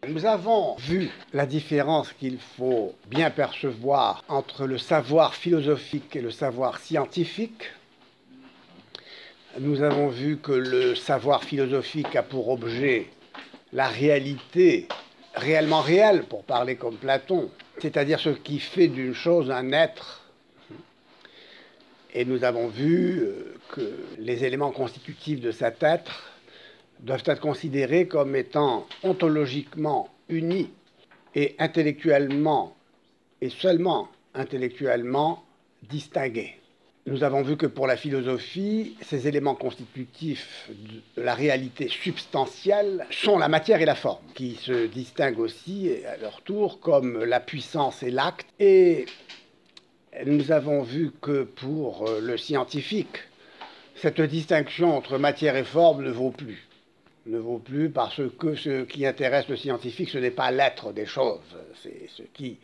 Nous avons vu la différence qu'il faut bien percevoir entre le savoir philosophique et le savoir scientifique. Nous avons vu que le savoir philosophique a pour objet la réalité, réellement réelle, pour parler comme Platon, c'est-à-dire ce qui fait d'une chose un être. Et nous avons vu que les éléments constitutifs de cet être doivent être considérés comme étant ontologiquement unis et intellectuellement, et seulement intellectuellement, distingués. Nous avons vu que pour la philosophie, ces éléments constitutifs de la réalité substantielle sont la matière et la forme, qui se distinguent aussi à leur tour comme la puissance et l'acte. Et nous avons vu que pour le scientifique, cette distinction entre matière et forme ne vaut plus. Ne vaut plus parce que ce qui intéresse le scientifique, ce n'est pas l'être des choses, c'est ce qui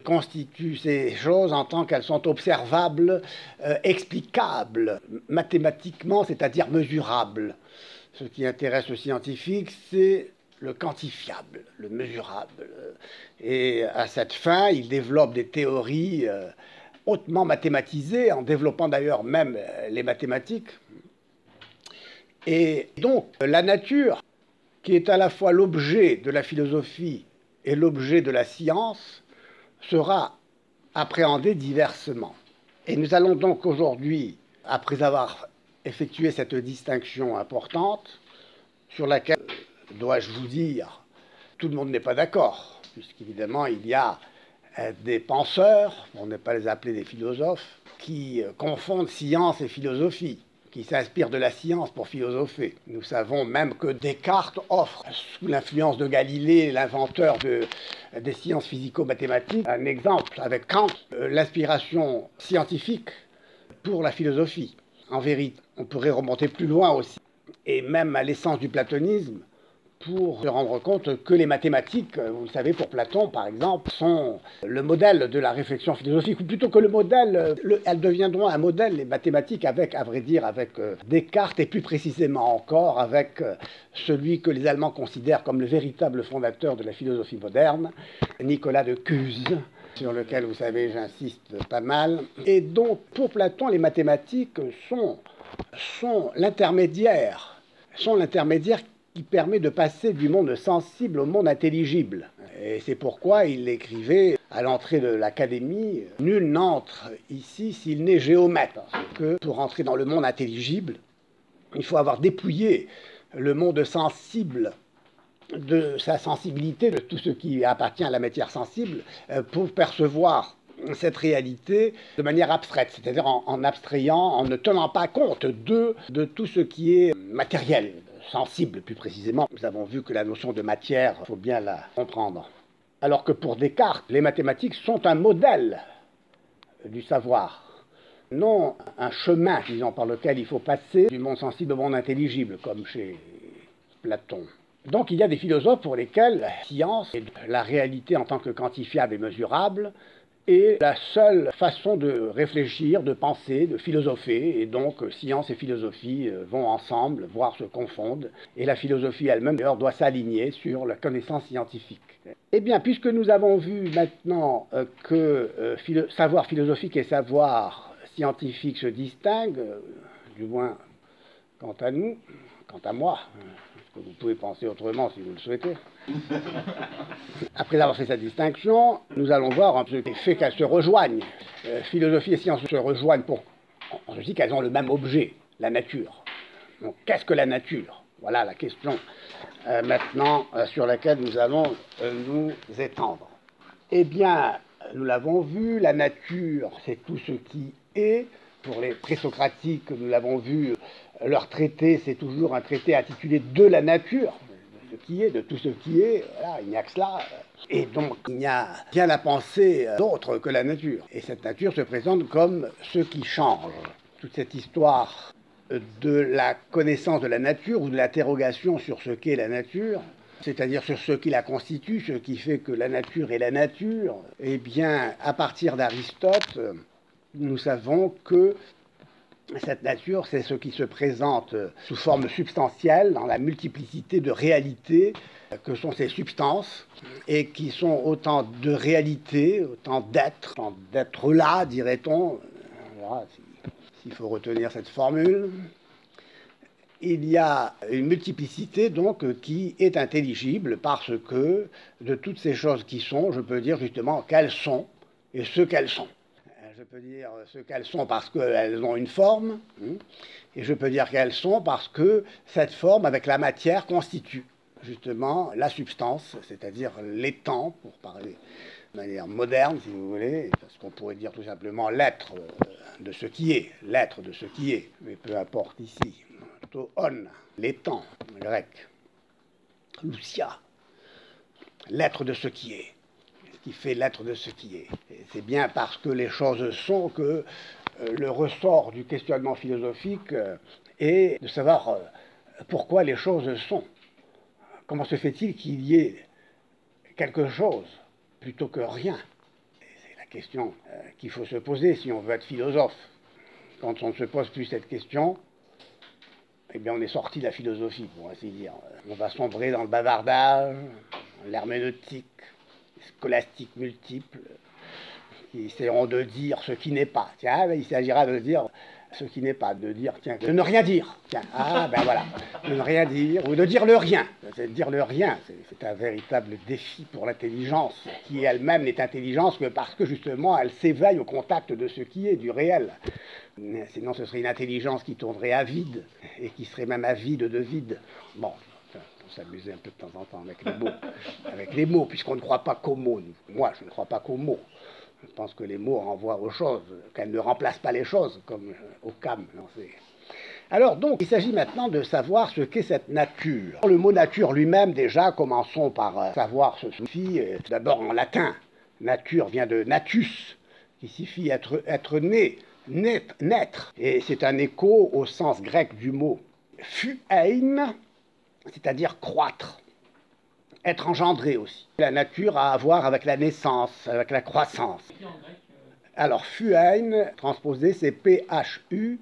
constitue ces choses en tant qu'elles sont observables, explicables, mathématiquement, c'est-à-dire mesurables. Ce qui intéresse le scientifique, c'est le quantifiable, le mesurable. Et à cette fin, il développe des théories hautement mathématisées, en développant d'ailleurs même les mathématiques. Et donc, la nature, qui est à la fois l'objet de la philosophie et l'objet de la science, sera appréhendée diversement. Et nous allons donc aujourd'hui, après avoir effectué cette distinction importante, sur laquelle, dois-je vous dire, tout le monde n'est pas d'accord, puisqu'évidemment, il y a des penseurs, on ne pas les appeler des philosophes, qui confondent science et philosophie, qui s'inspirent de la science pour philosopher. Nous savons même que Descartes offre, sous l'influence de Galilée, l'inventeur des sciences physico-mathématiques, un exemple avec Kant, l'inspiration scientifique pour la philosophie. En vérité, on pourrait remonter plus loin aussi, et même à l'essence du platonisme, pour se rendre compte que les mathématiques, vous le savez, pour Platon, par exemple, sont le modèle de la réflexion philosophique, ou plutôt que le modèle, elles deviendront un modèle, les mathématiques, avec, à vrai dire, avec Descartes, et plus précisément encore avec celui que les Allemands considèrent comme le véritable fondateur de la philosophie moderne, Nicolas de Cuse, sur lequel, vous savez, j'insiste pas mal. Et donc, pour Platon, les mathématiques sont l'intermédiaire qui permet de passer du monde sensible au monde intelligible. Et c'est pourquoi il écrivait à l'entrée de l'académie « Nul n'entre ici s'il n'est géomètre ». Parce que pour entrer dans le monde intelligible, il faut avoir dépouillé le monde sensible de sa sensibilité, de tout ce qui appartient à la matière sensible, pour percevoir cette réalité de manière abstraite, c'est-à-dire en abstrayant, en ne tenant pas compte de tout ce qui est matériel, sensible plus précisément. Nous avons vu que la notion de matière, il faut bien la comprendre. Alors que pour Descartes, les mathématiques sont un modèle du savoir, non un chemin, disons, par lequel il faut passer du monde sensible au monde intelligible, comme chez Platon. Donc il y a des philosophes pour lesquels la science et la réalité en tant que quantifiable et mesurable est la seule façon de réfléchir, de penser, de philosopher, et donc science et philosophie vont ensemble, voire se confondent, et la philosophie elle-même d'ailleurs doit s'aligner sur la connaissance scientifique. Eh bien, puisque nous avons vu maintenant que savoir philosophique et savoir scientifique se distinguent, du moins quant à nous, quant à moi, vous pouvez penser autrement si vous le souhaitez. Après avoir fait cette distinction, nous allons voir ce qui fait qu'elles se rejoignent. Philosophie et science se rejoignent on se dit qu'elles ont le même objet, la nature. Donc, qu'est-ce que la nature? Voilà la question maintenant sur laquelle nous allons nous étendre. Eh bien, nous l'avons vu, la nature, c'est tout ce qui est. Pour les présocratiques, nous l'avons vu, leur traité, c'est toujours un traité intitulé « De la nature », de ce qui est, de tout ce qui est, voilà, il n'y a que cela. Et donc, il n'y a rien à penser d'autre que la nature. Et cette nature se présente comme ce qui change. Toute cette histoire de la connaissance de la nature, ou de l'interrogation sur ce qu'est la nature, c'est-à-dire sur ce qui la constitue, ce qui fait que la nature est la nature, eh bien, à partir d'Aristote, nous savons que Cette nature, c'est ce qui se présente sous forme substantielle dans la multiplicité de réalités que sont ces substances et qui sont autant de réalités, autant d'être là, dirait-on. Voilà, s'il faut retenir cette formule. Il y a une multiplicité donc qui est intelligible parce que de toutes ces choses qui sont, je peux dire justement qu'elles sont et ce qu'elles sont. Je peux dire ce qu'elles sont parce qu'elles ont une forme, et je peux dire qu'elles sont parce que cette forme avec la matière constitue justement la substance, c'est-à-dire l'étant, pour parler de manière moderne si vous voulez, parce qu'on pourrait dire tout simplement l'être de ce qui est, l'être de ce qui est, mais peu importe ici. To on, l'étant, grec, Lucia, l'être de ce qui est, ce qui fait l'être de ce qui est. C'est bien parce que les choses sont que le ressort du questionnement philosophique est de savoir pourquoi les choses sont. Comment se fait-il qu'il y ait quelque chose plutôt que rien? C'est la question qu'il faut se poser si on veut être philosophe. Quand on ne se pose plus cette question, eh bien on est sorti de la philosophie, pour ainsi dire. On va sombrer dans le bavardage, l'herméneutique, scolastique multiple, qui essaieront de dire ce qui n'est pas. Tiens, il s'agira de dire ce qui n'est pas, de dire, tiens, de ne rien dire. Tiens, ah ben voilà, de ne rien dire, ou de dire le rien. C'est dire le rien, c'est un véritable défi pour l'intelligence, qui elle-même n'est intelligence que parce que justement elle s'éveille au contact de ce qui est, du réel. Sinon ce serait une intelligence qui tournerait à vide, et qui serait même avide de vide. Bon, pour s'amuser un peu de temps en temps avec les mots, puisqu'on ne croit pas qu'aux mots. Moi, je ne crois pas qu'aux mots. Je pense que les mots renvoient aux choses, qu'elles ne remplacent pas les choses, comme au CAM. Alors donc, il s'agit maintenant de savoir ce qu'est cette nature. Le mot nature lui-même, déjà, commençons par savoir ce signifie. D'abord en latin, nature vient de natus, qui signifie être né, naître. Et c'est un écho au sens grec du mot phuein, c'est-à-dire croître. Être engendré aussi. La nature a à voir avec la naissance, avec la croissance. Alors, phuein, transposé, c'est P-H-U-E-I-N.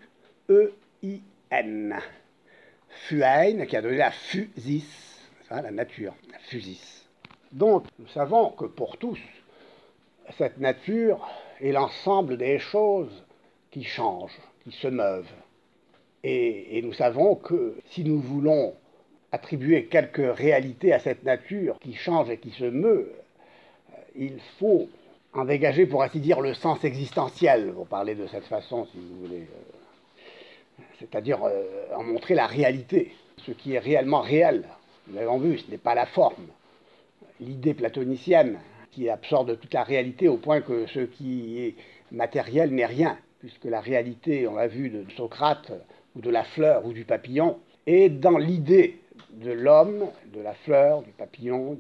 Phuein, qui a donné la phusis, la nature, la phusis. Donc, nous savons que pour tous, cette nature est l'ensemble des choses qui changent, qui se meuvent. Et nous savons que si nous voulons attribuer quelque réalité à cette nature qui change et qui se meut, il faut en dégager, pour ainsi dire, le sens existentiel, pour parler de cette façon, si vous voulez. C'est-à-dire en montrer la réalité, ce qui est réellement réel. Nous l'avons vu, ce n'est pas la forme. L'idée platonicienne qui absorbe toute la réalité au point que ce qui est matériel n'est rien, puisque la réalité, on l'a vu, de Socrate, ou de la fleur, ou du papillon, est dans l'idée de l'homme, de la fleur, du papillon,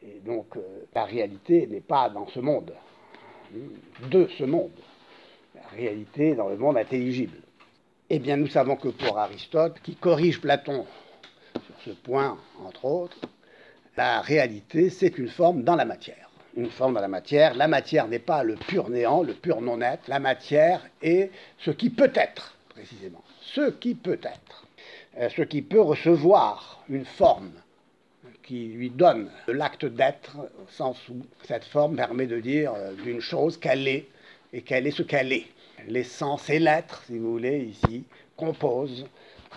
et donc la réalité n'est pas dans ce monde, de ce monde. La réalité est dans le monde intelligible. Eh bien, nous savons que pour Aristote, qui corrige Platon sur ce point, entre autres, la réalité, c'est une forme dans la matière. Une forme dans la matière. La matière n'est pas le pur néant, le pur non-être. La matière est ce qui peut être, précisément. Ce qui peut être. Ce qui peut recevoir une forme qui lui donne l'acte d'être, au sens où cette forme permet de dire d'une chose qu'elle est, et qu'elle est ce qu'elle est. L'essence et l'être, si vous voulez, ici, composent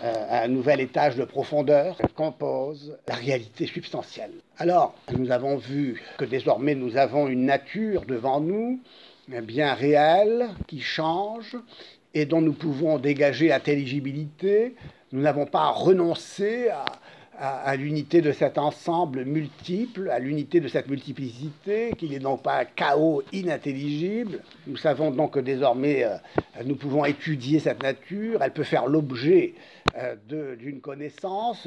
un nouvel étage de profondeur, compose la réalité substantielle. Alors, nous avons vu que désormais nous avons une nature devant nous, bien réelle, qui change, et dont nous pouvons dégager l'intelligibilité. Nous n'avons pas renoncé à l'unité de cet ensemble multiple, à l'unité de cette multiplicité, qu'il n'est donc pas un chaos inintelligible. Nous savons donc que désormais, nous pouvons étudier cette nature. Elle peut faire l'objet d'une connaissance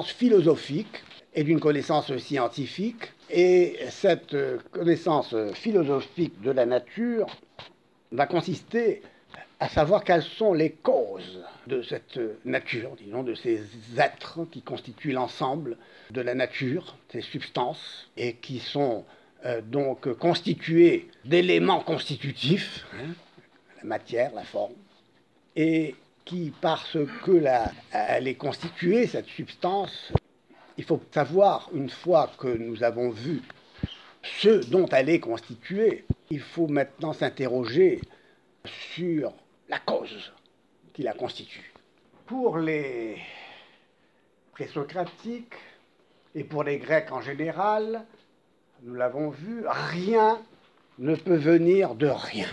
philosophique et d'une connaissance scientifique. Et cette connaissance philosophique de la nature va consister à savoir quelles sont les causes de cette nature, disons, de ces êtres qui constituent l'ensemble de la nature, ces substances, et qui sont donc constitués d'éléments constitutifs, la matière, la forme, et qui, parce que elle est constituée, cette substance, il faut savoir, une fois que nous avons vu ce dont elle est constituée, il faut maintenant s'interroger sur la cause qui la constitue. Pour les présocratiques et pour les Grecs en général, nous l'avons vu, rien ne peut venir de rien.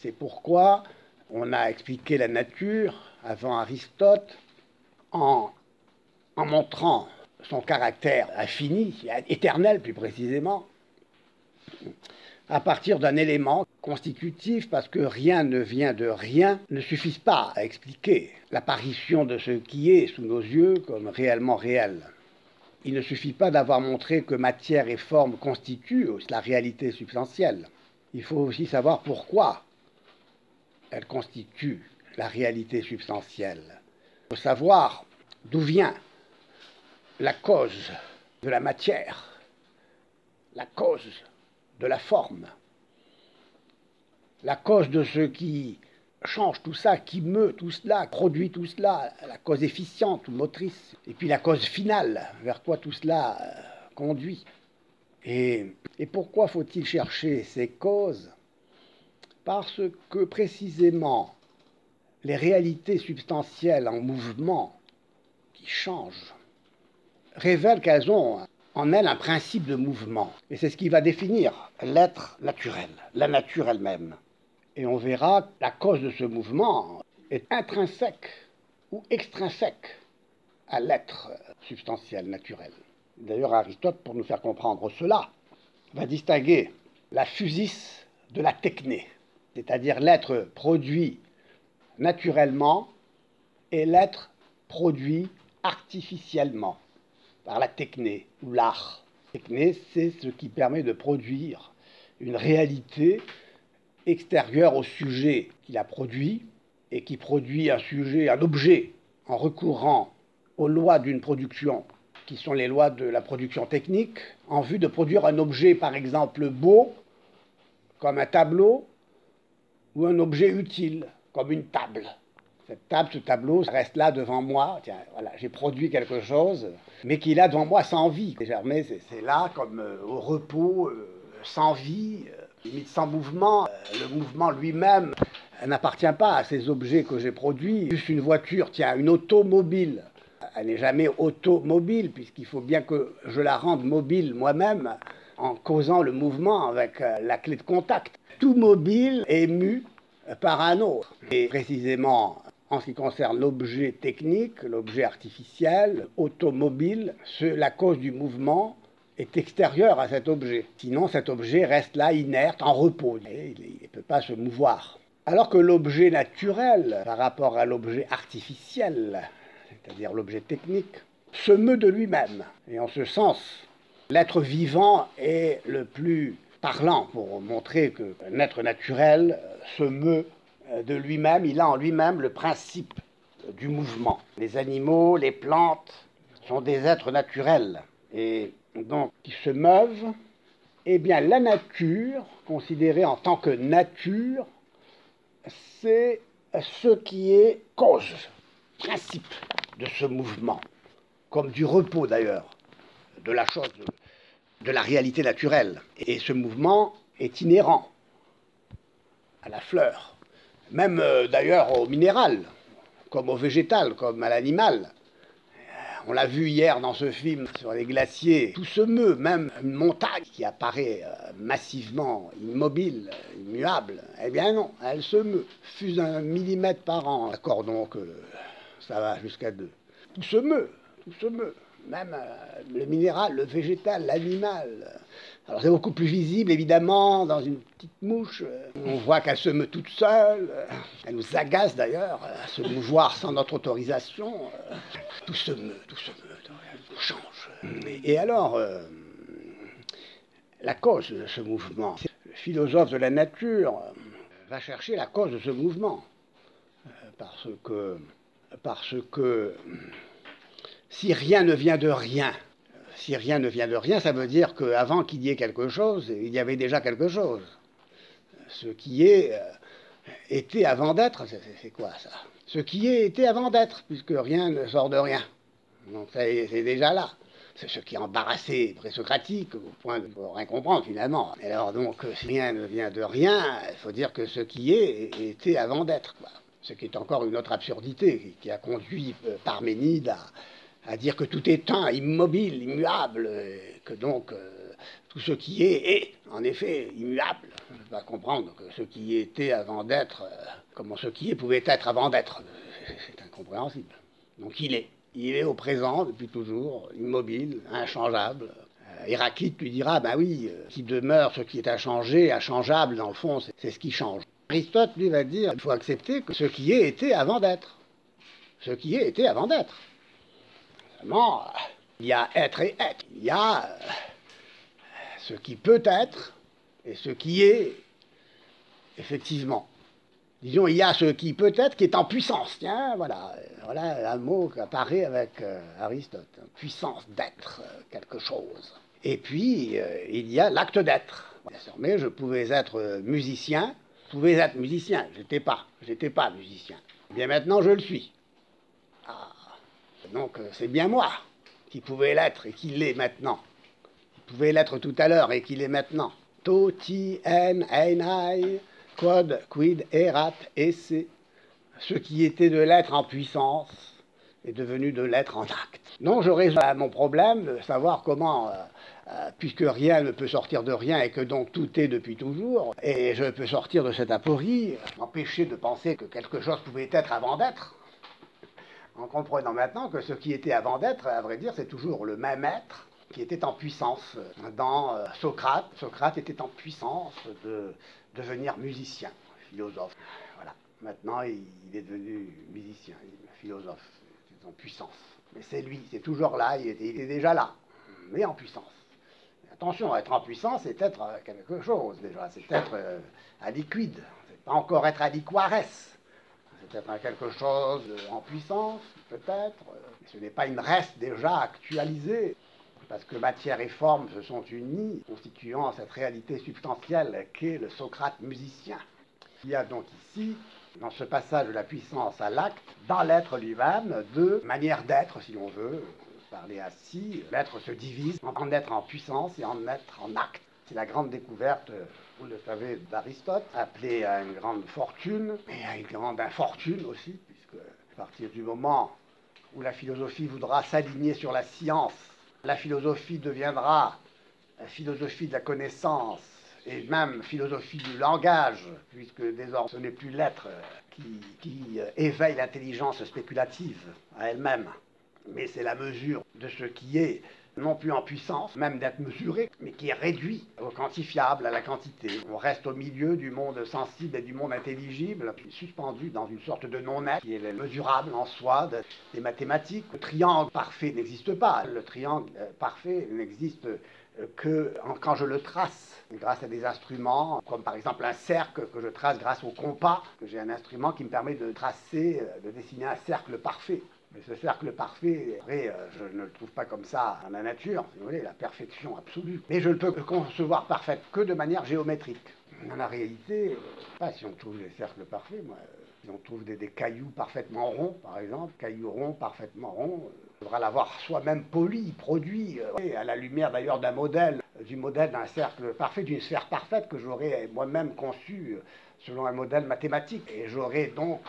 C'est pourquoi on a expliqué la nature avant Aristote en montrant son caractère infini, éternel plus précisément, à partir d'un élément constitutif, parce que rien ne vient de rien, ne suffit pas à expliquer l'apparition de ce qui est sous nos yeux comme réellement réel. Il ne suffit pas d'avoir montré que matière et forme constituent la réalité substantielle. Il faut aussi savoir pourquoi elle constitue la réalité substantielle. Il faut savoir d'où vient la cause de la matière, la cause de la forme, la cause de ce qui change tout ça, qui meut tout cela, produit tout cela, la cause efficiente ou motrice, et puis la cause finale, vers quoi tout cela conduit. Et pourquoi faut-il chercher ces causes? Parce que précisément les réalités substantielles en mouvement qui changent révèlent qu'elles ont en elles un principe de mouvement. Et c'est ce qui va définir l'être naturel, la nature elle-même. Et on verra que la cause de ce mouvement est intrinsèque ou extrinsèque à l'être substantiel, naturel. D'ailleurs, Aristote, pour nous faire comprendre cela, va distinguer la physis de la techné, c'est-à-dire l'être produit naturellement et l'être produit artificiellement par la techné ou l'art. La techné, c'est ce qui permet de produire une réalité extérieure au sujet qui la produit et qui produit un sujet, un objet, en recourant aux lois d'une production, qui sont les lois de la production technique, en vue de produire un objet, par exemple, beau, comme un tableau, ou un objet utile, comme une table. Cette table, ce tableau, reste là devant moi. Tiens, voilà, j'ai produit quelque chose, mais qui est là devant moi sans vie. Désormais, c'est là comme au repos, sans vie, limite sans mouvement. Le mouvement lui-même n'appartient pas à ces objets que j'ai produits. Juste une voiture, tiens, une automobile. Elle n'est jamais automobile, puisqu'il faut bien que je la rende mobile moi-même en causant le mouvement avec la clé de contact. Tout mobile est mu par un autre. Et précisément, en ce qui concerne l'objet technique, l'objet artificiel, automobile, la cause du mouvement est extérieure à cet objet. Sinon, cet objet reste là, inerte, en repos. Et il ne peut pas se mouvoir. Alors que l'objet naturel, par rapport à l'objet artificiel, c'est-à-dire l'objet technique, se meut de lui-même. Et en ce sens, l'être vivant est le plus parlant pour montrer qu'un être naturel se meut de lui-même. Il a en lui-même le principe du mouvement. Les animaux, les plantes sont des êtres naturels et donc qui se meuvent. Eh bien, la nature, considérée en tant que nature, c'est ce qui est cause, principe de ce mouvement, comme du repos d'ailleurs, de la chose, de la réalité naturelle. Et ce mouvement est inhérent à la fleur, même d'ailleurs au minéral, comme au végétal, comme à l'animal. On l'a vu hier dans ce film sur les glaciers, tout se meut, même une montagne qui apparaît massivement immobile, immuable. Eh bien non, elle se meut, fuse 1 millimètre par an. Accordons que ça va jusqu'à 2. Tout se meut, tout se meut. Même le minéral, le végétal, l'animal. Alors c'est beaucoup plus visible, évidemment, dans une petite mouche. On voit qu'elle se meut toute seule. Elle nous agace d'ailleurs, à se mouvoir sans notre autorisation. Tout se meut, tout change. Et alors, la cause de ce mouvement, le philosophe de la nature va chercher la cause de ce mouvement. Parce que si rien ne vient de rien, ça veut dire qu'avant qu'il y ait quelque chose, il y avait déjà quelque chose. Ce qui est était avant d'être, c'est quoi ça? Ce qui est était avant d'être, puisque rien ne sort de rien. Donc c'est déjà là. C'est ce qui embarrassait les présocratiques, au point de ne rien comprendre finalement. Et alors donc, si rien ne vient de rien, il faut dire que ce qui est était avant d'être, quoi. Ce qui est encore une autre absurdité, qui a conduit Parménide à dire que tout est un, immobile, immuable, et que donc tout ce qui est, en effet, immuable. On ne peut pas comprendre que ce qui était avant d'être, comment ce qui est pouvait être avant d'être. C'est incompréhensible. Donc il est. Il est au présent depuis toujours, immobile, inchangeable. Héraclite lui dira, ben oui, qui demeure, ce qui est inchangé, inchangeable, dans le fond, c'est ce qui change. Aristote, lui, va dire, il faut accepter que ce qui est était avant d'être. Ce qui est était avant d'être. Seulement, il y a être et être. Il y a ce qui peut être et ce qui est effectivement. Disons, il y a ce qui peut être qui est en puissance. Tiens, voilà un mot qui apparaît avec Aristote. Puissance d'être quelque chose. Et puis, il y a l'acte d'être. Désormais, je pouvais être musicien. Je pouvais être musicien. J'étais pas musicien. Bien maintenant, je le suis. Ah. Donc, c'est bien moi qui pouvais l'être et qui l'est maintenant. Qui pouvait l'être tout à l'heure et qui l'est maintenant. Toti en einai. Quod, quid, erat, esse, ce qui était de l'être en puissance est devenu de l'être en acte. Donc je résous à mon problème de savoir comment, puisque rien ne peut sortir de rien et que donc tout est depuis toujours, et je peux sortir de cette aporie, m'empêcher de penser que quelque chose pouvait être avant d'être, en comprenant maintenant que ce qui était avant d'être, à vrai dire, c'est toujours le même être qui était en puissance. Dans Socrate, Socrate était en puissance de devenir musicien, philosophe. Voilà. Maintenant, il est devenu musicien, philosophe, c'est en puissance. Mais c'est lui, c'est toujours là, il est déjà là, mais en puissance. Attention, être en puissance, c'est être quelque chose déjà, c'est être aliquide, c'est pas encore être aliquares. C'est être quelque chose en puissance, peut-être, mais ce n'est pas une reste déjà actualisée. Parce que matière et forme se sont unies, constituant cette réalité substantielle qu'est le Socrate musicien. Il y a donc ici, dans ce passage de la puissance à l'acte, dans l'être lui-même, deux manières d'être, si l'on veut parler ainsi. L'être se divise en être en puissance et en être en acte. C'est la grande découverte, vous le savez, d'Aristote, appelée à une grande fortune, et à une grande infortune aussi, puisque à partir du moment où la philosophie voudra s'aligner sur la science, la philosophie deviendra la philosophie de la connaissance et même philosophie du langage, puisque désormais ce n'est plus l'être qui éveille l'intelligence spéculative à elle-même, mais c'est la mesure de ce qui est non plus en puissance, même d'être mesuré, mais qui est réduit au quantifiable, à la quantité. On reste au milieu du monde sensible et du monde intelligible, suspendu dans une sorte de non-être qui est mesurable en soi, des mathématiques. Le triangle parfait n'existe pas. Le triangle parfait n'existe que quand je le trace, grâce à des instruments, comme par exemple un cercle que je trace grâce au compas, que j'ai un instrument qui me permet de tracer, de dessiner un cercle parfait. Mais ce cercle parfait, je ne le trouve pas comme ça dans la nature, si vous voulez, la perfection absolue. Mais je ne peux concevoir parfaite que de manière géométrique. Dans la réalité, pas si on trouve des cercles parfaits, moi, si on trouve des cailloux parfaitement ronds, par exemple, cailloux ronds parfaitement ronds, on devra l'avoir soi-même poli, produit, à la lumière d'ailleurs d'un modèle, du modèle d'un cercle parfait, d'une sphère parfaite que j'aurais moi-même conçu selon un modèle mathématique. Et j'aurais donc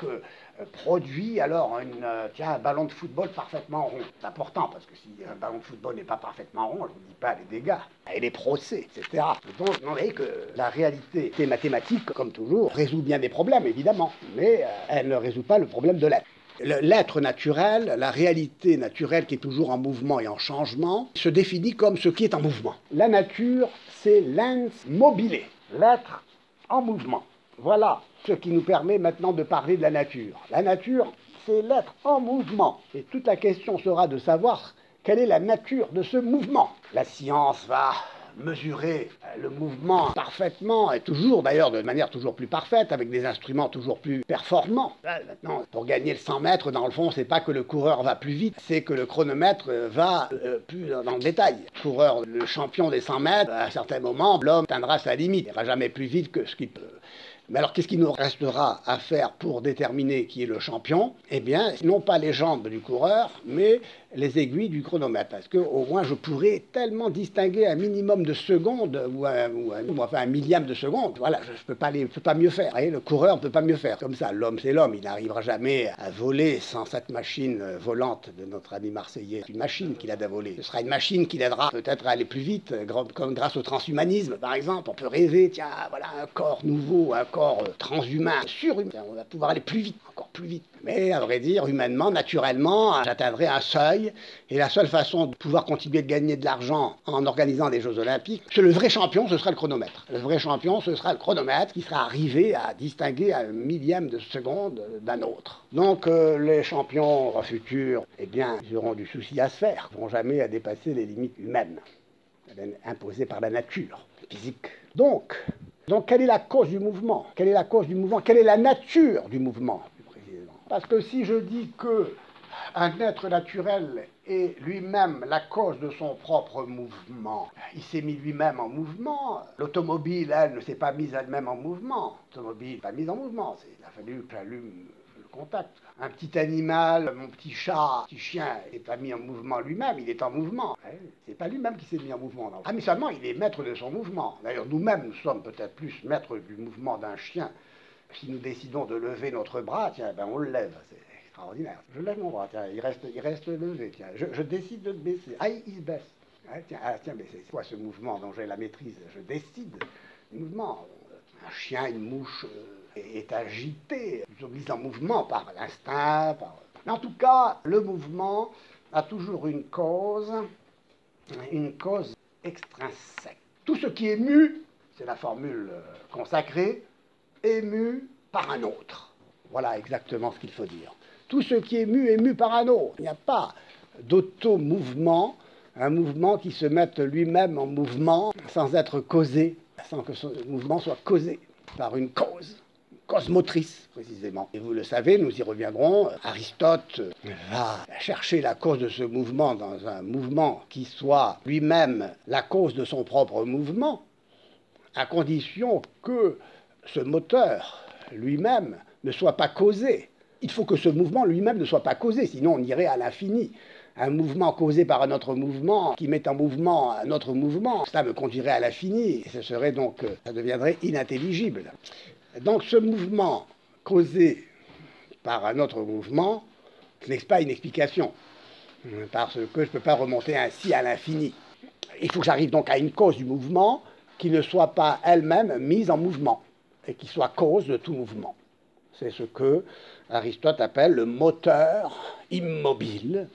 produit alors un ballon de football parfaitement rond. C'est important, parce que si un ballon de football n'est pas parfaitement rond, je ne vous dis pas les dégâts, et les procès, etc. Donc, vous voyez que la réalité mathématique, comme toujours, résout bien des problèmes, évidemment, mais elle ne résout pas le problème de l'être. L'être naturel, la réalité naturelle qui est toujours en mouvement et en changement, se définit comme ce qui est en mouvement. La nature, c'est l'ens mobile, l'être en mouvement. Voilà ce qui nous permet maintenant de parler de la nature. La nature, c'est l'être en mouvement. Et toute la question sera de savoir quelle est la nature de ce mouvement. La science va mesurer le mouvement parfaitement, et toujours d'ailleurs de manière toujours plus parfaite, avec des instruments toujours plus performants. Là, maintenant, pour gagner le 100 mètres, dans le fond, c'est pas que le coureur va plus vite, c'est que le chronomètre va plus dans le détail. Le coureur, le champion des 100 mètres, à un certain moment, l'homme atteindra sa limite. Il n'ira jamais plus vite que ce qu'il peut. Mais alors, qu'est-ce qu'il nous restera à faire pour déterminer qui est le champion? Eh bien, non pas les jambes du coureur, mais les aiguilles du chronomètre. Parce qu'au moins, je pourrais tellement distinguer un minimum de seconde, ou un millième de seconde. Voilà, je ne peux pas mieux faire. Vous voyez, le coureur ne peut pas mieux faire. Comme ça, l'homme, c'est l'homme. Il n'arrivera jamais à voler sans cette machine volante de notre ami marseillais. C'est une machine qu'il a à voler. Ce sera une machine qui l'aidera peut-être à aller plus vite, comme grâce au transhumanisme, par exemple. On peut rêver, tiens, voilà, un corps nouveau, un corps transhumain, surhumain. On va pouvoir aller plus vite, encore plus vite. Mais à vrai dire, humainement, naturellement, j'atteindrai un seuil. Et la seule façon de pouvoir continuer de gagner de l'argent en organisant des Jeux Olympiques, c'est le vrai champion, ce sera le chronomètre. Le vrai champion, ce sera le chronomètre qui sera arrivé à distinguer un millième de seconde d'un autre. Donc les champions futurs, eh bien, ils auront du souci à se faire. Ils ne vont jamais à dépasser les limites humaines, imposées par la nature physique. Donc, quelle est la cause du mouvement? Quelle est la cause du mouvement? Quelle est la nature du mouvement, plus précisément? Parce que si je dis que un être naturel est lui-même la cause de son propre mouvement, il s'est mis lui-même en mouvement. L'automobile, elle, ne s'est pas mise elle-même en mouvement. L'automobile n'est pas mise en mouvement. Il a fallu que j'allume le contact. Un petit animal, mon petit chat, petit chien, n'est pas mis en mouvement lui-même, il est en mouvement. C'est pas lui-même qui s'est mis en mouvement. Non. Ah, mais seulement, il est maître de son mouvement. D'ailleurs, nous-mêmes, nous sommes peut-être plus maîtres du mouvement d'un chien. Si nous décidons de lever notre bras, tiens, ben on le lève. C'est extraordinaire. Je lève mon bras, tiens, il reste levé. Tiens, je décide de le baisser. Ah, il se baisse. Tiens, mais c'est quoi ce mouvement dont j'ai la maîtrise? Je décide. Le mouvement. Un chien, une mouche est agité, mise en mouvement par l'instinct. Mais en tout cas, le mouvement a toujours une cause extrinsèque. Tout ce qui est mu, c'est la formule consacrée, est mu par un autre. Voilà exactement ce qu'il faut dire. Tout ce qui est mu par un autre. Il n'y a pas d'auto-mouvement, un mouvement qui se mette lui-même en mouvement sans être causé, sans que ce mouvement soit causé par une cause motrice, précisément. Et vous le savez, nous y reviendrons, Aristote va chercher la cause de ce mouvement dans un mouvement qui soit lui-même la cause de son propre mouvement, à condition que ce moteur lui-même ne soit pas causé. Il faut que ce mouvement lui-même ne soit pas causé, sinon on irait à l'infini. Un mouvement causé par un autre mouvement, qui met en mouvement un autre mouvement, ça me conduirait à l'infini, et ce serait donc, ça deviendrait inintelligible. Donc ce mouvement causé par un autre mouvement, ce n'est pas une explication, parce que je ne peux pas remonter ainsi à l'infini. Il faut que j'arrive donc à une cause du mouvement qui ne soit pas elle-même mise en mouvement, et qui soit cause de tout mouvement. C'est ce que Aristote appelle le moteur immobile,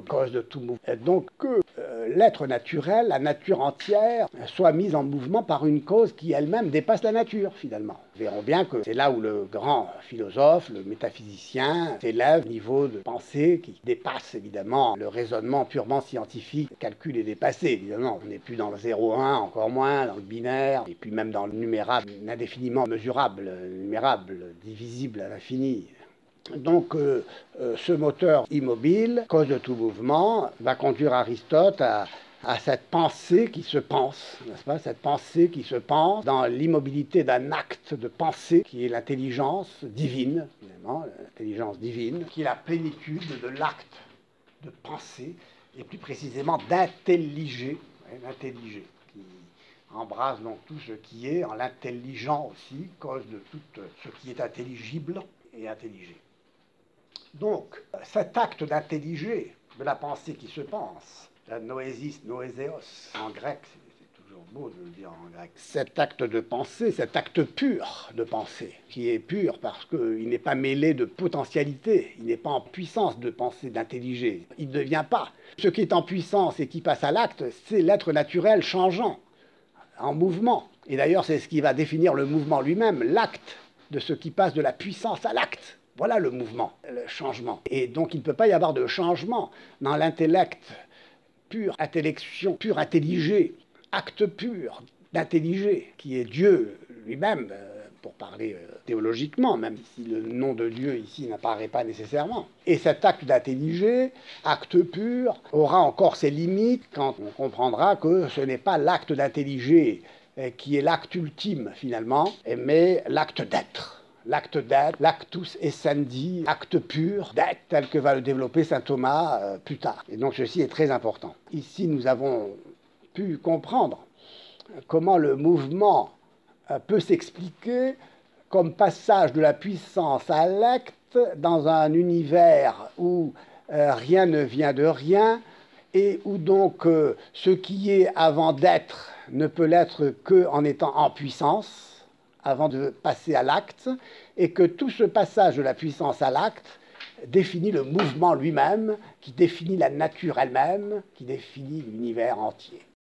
cause de tout mouvement. Et donc que l'être naturel, la nature entière, soit mise en mouvement par une cause qui elle-même dépasse la nature, finalement. Nous verrons bien que c'est là où le grand philosophe, le métaphysicien, s'élève au niveau de pensée qui dépasse évidemment le raisonnement purement scientifique. Le calcul est dépassé, évidemment. On n'est plus dans le 0-1, encore moins dans le binaire, et puis même dans le numérable, indéfiniment mesurable, numérable, divisible à l'infini. Donc ce moteur immobile, cause de tout mouvement, va conduire Aristote à cette pensée qui se pense, n'est-ce pas? Cette pensée qui se pense dans l'immobilité d'un acte de pensée qui est l'intelligence divine, évidemment, l'intelligence divine, qui est la plénitude de l'acte de penser, et plus précisément d'intelliger, l'intelliger, qui embrasse donc tout ce qui est en l'intelligent aussi, cause de tout ce qui est intelligible et intelligé. Donc, cet acte d'intelliger, de la pensée qui se pense, la noésis, noéséos, en grec, c'est toujours beau de le dire en grec, cet acte de pensée, cet acte pur de pensée, qui est pur parce qu'il n'est pas mêlé de potentialité, il n'est pas en puissance de penser, d'intelliger, il ne devient pas. Ce qui est en puissance et qui passe à l'acte, c'est l'être naturel changeant, en mouvement. Et d'ailleurs, c'est ce qui va définir le mouvement lui-même, l'acte de ce qui passe de la puissance à l'acte. Voilà le mouvement, le changement. Et donc il ne peut pas y avoir de changement dans l'intellect pur, intellection, pur intelligé, acte pur d'intelliger, qui est Dieu lui-même, pour parler théologiquement, même si le nom de Dieu ici n'apparaît pas nécessairement. Et cet acte d'intelliger, acte pur, aura encore ses limites quand on comprendra que ce n'est pas l'acte d'intelliger qui est l'acte ultime finalement, mais l'acte d'être. L'acte d'être, l'actus essendi, acte pur d'être, tel que va le développer saint Thomas plus tard. Et donc ceci est très important. Ici, nous avons pu comprendre comment le mouvement peut s'expliquer comme passage de la puissance à l'acte dans un univers où rien ne vient de rien et où donc ce qui est avant d'être ne peut l'être qu'en étant en puissance avant de passer à l'acte, et que tout ce passage de la puissance à l'acte définit le mouvement lui-même, qui définit la nature elle-même, qui définit l'univers entier.